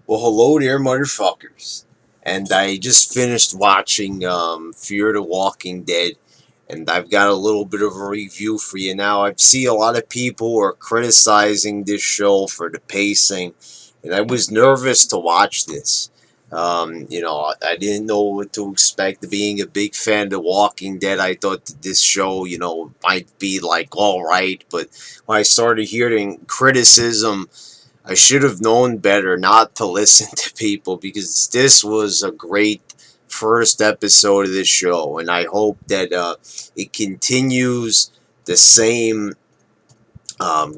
Well, hello there, motherfuckers. And I just finished watching Fear the Walking Dead, and I've got a little bit of a review for you now. I see a lot of people are criticizing this show for the pacing, and I was nervous to watch this. I didn't know what to expect. Being a big fan of The Walking Dead, I thought that this show, might be like all right, but when I started hearing criticism, I should have known better not to listen to people because this was a great first episode of this show, and I hope that it continues the same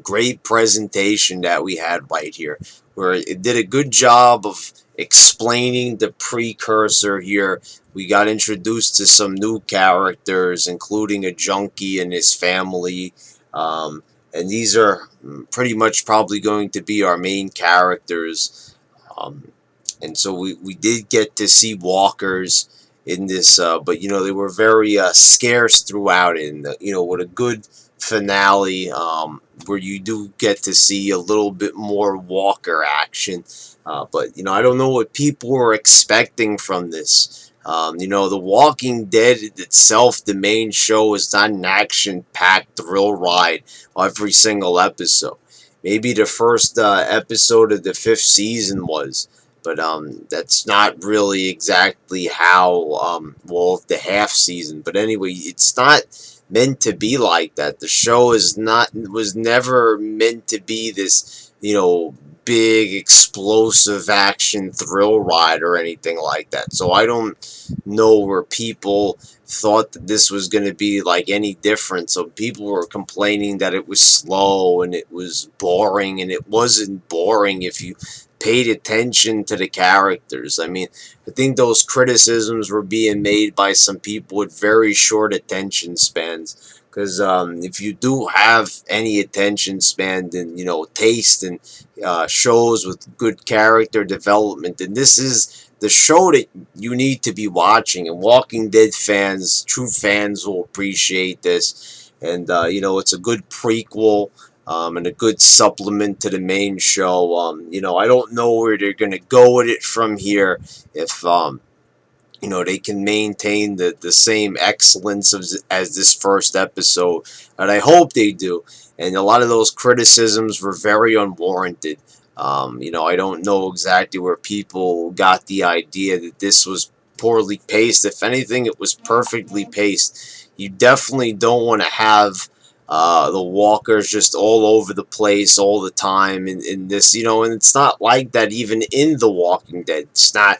great presentation that we had right here, where it did a good job of explaining the precursor here. We got introduced to some new characters, including a junkie and his family. And these are pretty much probably going to be our main characters. Um, and so we did get to see walkers in this, but they were very scarce throughout. And with a good finale, where you do get to see a little bit more walker action. But I don't know what people were expecting from this. The Walking Dead itself, the main show, is not an action-packed thrill ride every single episode. Maybe the first episode of the fifth season was, but that's not really exactly how well the half season. But anyway, it's not meant to be like that. The show is not was never meant to be this big explosive action thrill ride or anything like that. So I don't know where people thought that this was going to be like any different. So people were complaining that it was slow and it was boring, and it wasn't boring if you paid attention to the characters. I mean, I think those criticisms were being made by some people with very short attention spans. Because if you do have any attention span and taste and shows with good character development, then this is the show that you need to be watching. And Walking Dead fans, true fans, will appreciate this. And it's a good prequel, and a good supplement to the main show. I don't know where they're gonna go with it from here. If they can maintain the same excellence as this first episode, and I hope they do. And a lot of those criticisms were very unwarranted. I don't know exactly where people got the idea that this was poorly paced. If anything, it was perfectly paced. You definitely don't want to have the walkers just all over the place all the time in this, and it's not like that even in The Walking Dead. It's not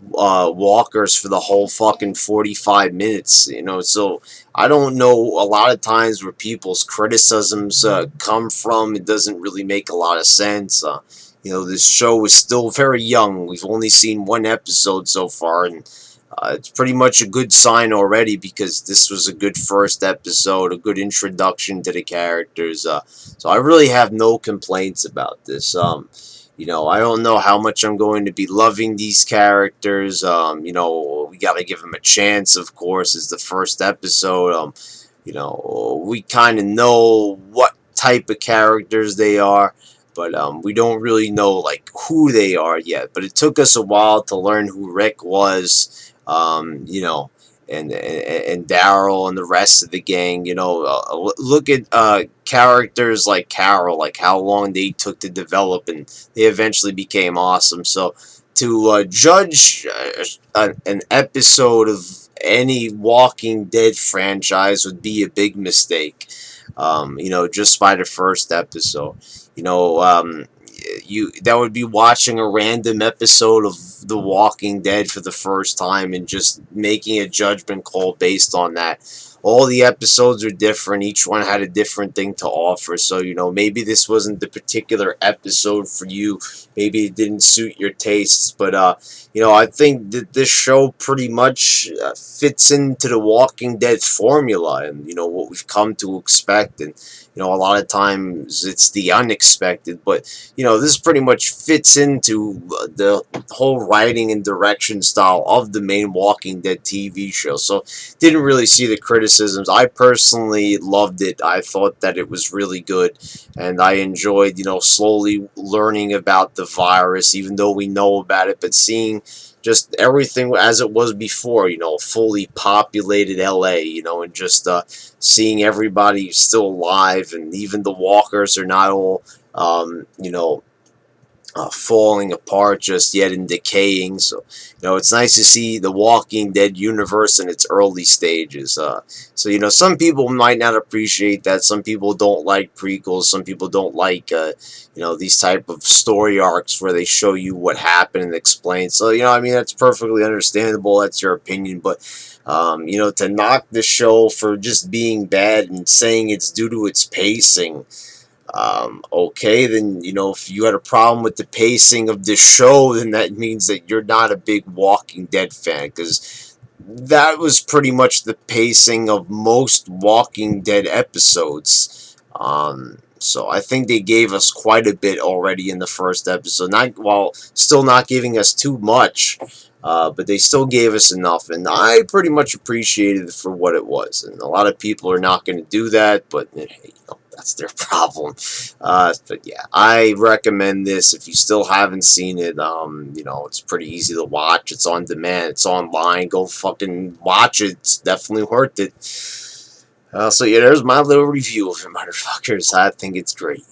walkers for the whole fucking 45 minutes, so I don't know a lot of times where people's criticisms come from. It doesn't really make a lot of sense. This show is still very young. We've only seen one episode so far, and it's pretty much a good sign already, because this was a good first episode, a good introduction to the characters. So I really have no complaints about this. I don't know how much I'm going to be loving these characters. We got to give them a chance, of course, as the first episode. We kind of know what type of characters they are, but we don't really know like who they are yet. But it took us a while to learn who Rick was, and Daryl and the rest of the gang. Look at characters like Carol, like how long they took to develop, and they eventually became awesome. So to judge an episode of any Walking Dead franchise would be a big mistake. Just by the first episode. That would be watching a random episode of The Walking Dead for the first time and just making a judgment call based on that. All the episodes are different. Each one had a different thing to offer. So, maybe this wasn't the particular episode for you. Maybe it didn't suit your tastes. But, I think that this show pretty much fits into the Walking Dead formula and, what we've come to expect. And, A lot of times it's the unexpected, but this pretty much fits into the whole writing and direction style of the main Walking Dead TV show. So didn't really see the criticisms. I personally loved it. I thought that it was really good, and I enjoyed, slowly learning about the virus, even though we know about it, but seeing just everything as it was before, fully populated LA, and just seeing everybody still alive, and even the walkers are not all, falling apart just yet and decaying. So, it's nice to see the Walking Dead universe in its early stages. So, some people might not appreciate that. Some people don't like prequels. Some people don't like, these type of story arcs where they show you what happened and explain. So, I mean, that's perfectly understandable. That's your opinion. But, to knock the show for just being bad and saying it's due to its pacing, okay, then if you had a problem with the pacing of the show, then that means that you're not a big Walking Dead fan, because that was pretty much the pacing of most Walking Dead episodes. So I think they gave us quite a bit already in the first episode, not while still not giving us too much. But they still gave us enough, and I pretty much appreciated it for what it was. And a lot of people are not going to do that, but hey, that's their problem. But yeah, I recommend this if you still haven't seen it. It's pretty easy to watch. It's on demand. It's online. Go fucking watch it. It's definitely worth it. So yeah, there's my little review of it, motherfuckers. I think it's great.